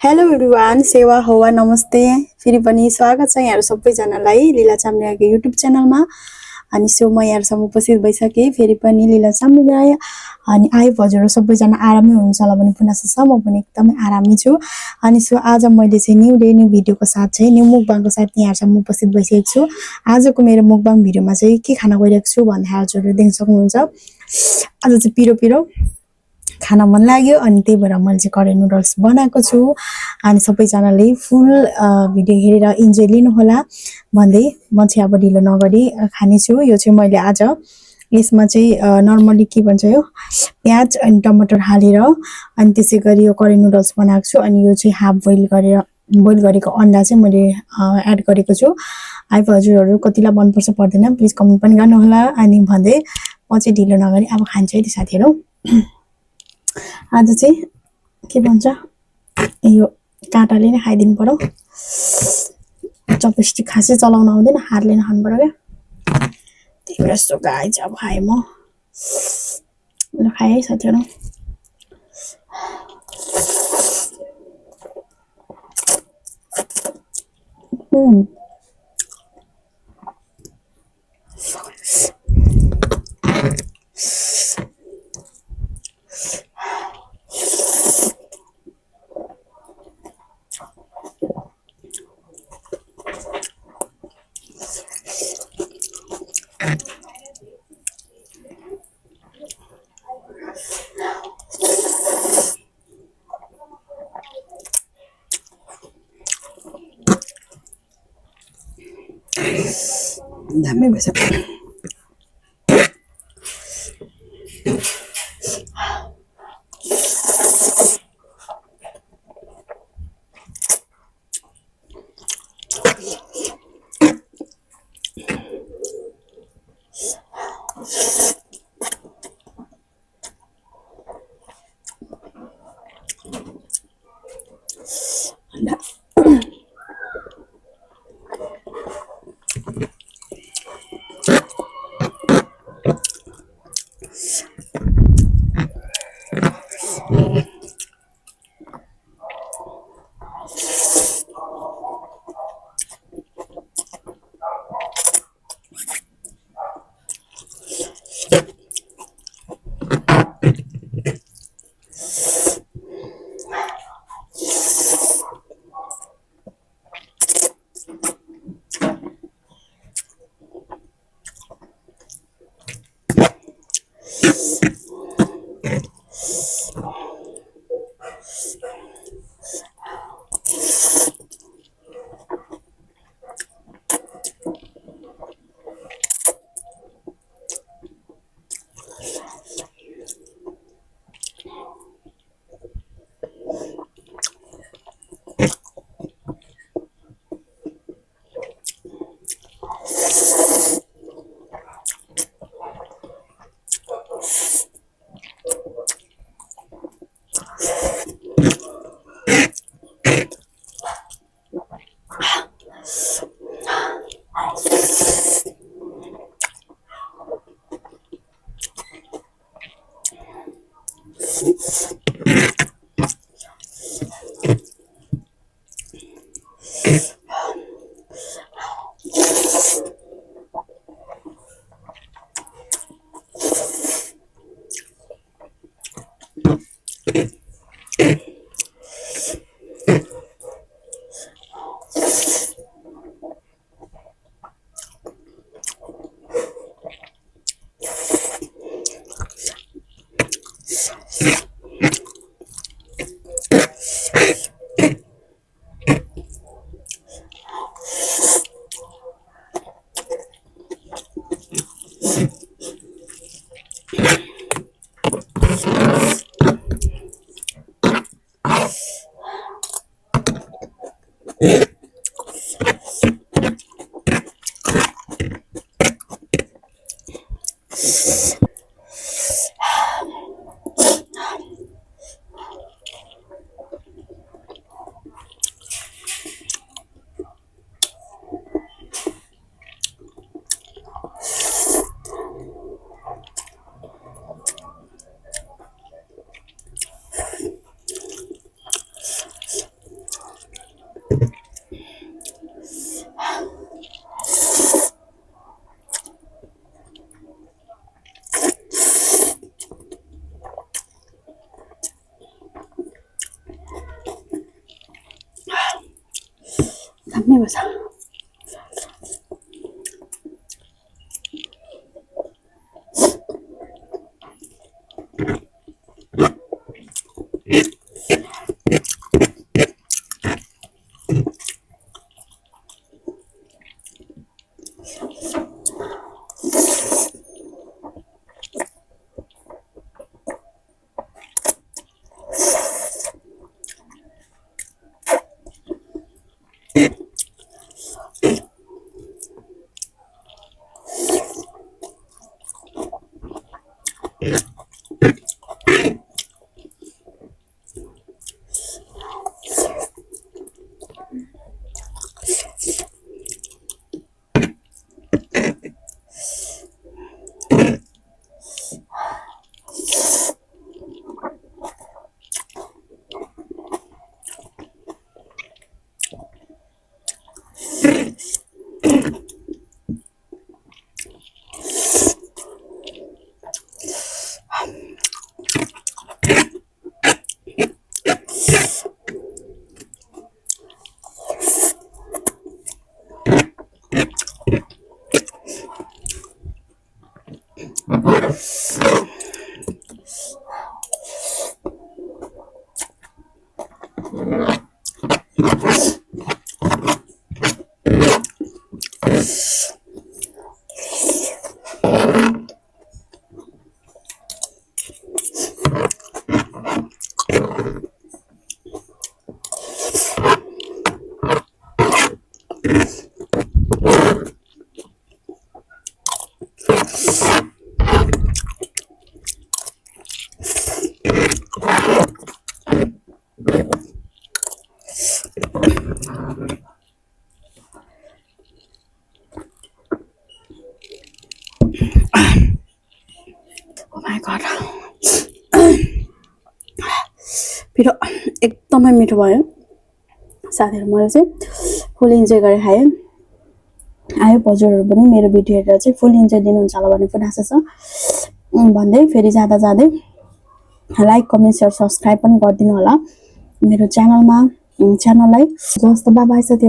Hello everyone सेवा हवा नमस्ते फेरि पनि स्वागत छ यहाँहरु सबैजनालाई लीला चाम्लियाको युट्युब च्यानलमा अनि सो म यहाँहरुसम्म उपस्थित भइसके फेरि पनि लीला चाम्लिया अनि आइ हजुर सबैजना आरामै हुनुहुन्छ होला भन्ने पुनासा छ म पनि एकदमै आरामै छु अनि सो आज मैले चाहिँ न्यू डे न्यू भिडियोको साथ चाहिँ न्यू मुकबाङको साथ यहाँहरुसम्म उपस्थित भइसकेको छु आजको मेरो मुकबाङ भिडियोमा चाहिँ के खाना गइरहेको छु भन्दा हजुरले देख्न सक्नुहुन्छ आज चाहिँ पिरो पिरो खाना मन लाग्यो अनि त्यही भएर मैले चाहिँ करेन्ट नुडल्स बनाएको छु अनि सबैजनाले फुल भिडियो हेरेर इन्जोय लिनु होला भन्दै म चाहिँ अब ढिलो नगरी खाने छु यो चाहिँ मैले आज यसमा चाहिँ नर्मली के भन्छ यो प्याज अनि टमाटर हालेर अनि त्यसैगरी यो करेन्ट नुडल्स बनाएको छु अनि यो चाहिँ हाफ बोइल गरेको अन्डा चाहिँ मैले एड गरेको छु आई हजुरहरु कतिलाई मन पर्छ पर्दैन प्लिज कमेन्ट पनि गर्नु होला अनि भन्दै म चाहिँ ढिलो नगरी अब खान्छु है साथीहरु आज चाहिँ के भन्छ यो काटाले नै खाइदिनु पर्यो चपस्टिक खासै चलाउन आउँदैन हातले नै खानु पर्यो के त्यही भएर सो गाइस अब खाए म ल खाए है साथीहरु दामी भएछ बस Oh my god. पिरो एकदमै मिठो भयो साथीहरु मैले चाहिँ फुल इन्जोय गरे खाए आयो हजुरहरु पनि मेरो भिडियो हेरेर चाहिँ फुल इन्जोय दिनुहुन्छ होला भन्ने पनि आशा छ भन्दै फेरि जाँदा जाँदै लाइक कमेन्ट शेयर सब्स्क्राइब पनि गरिदिनु होला मेरो च्यानलमा च्यानललाई जस्तो बाइ बाइ साथीहरु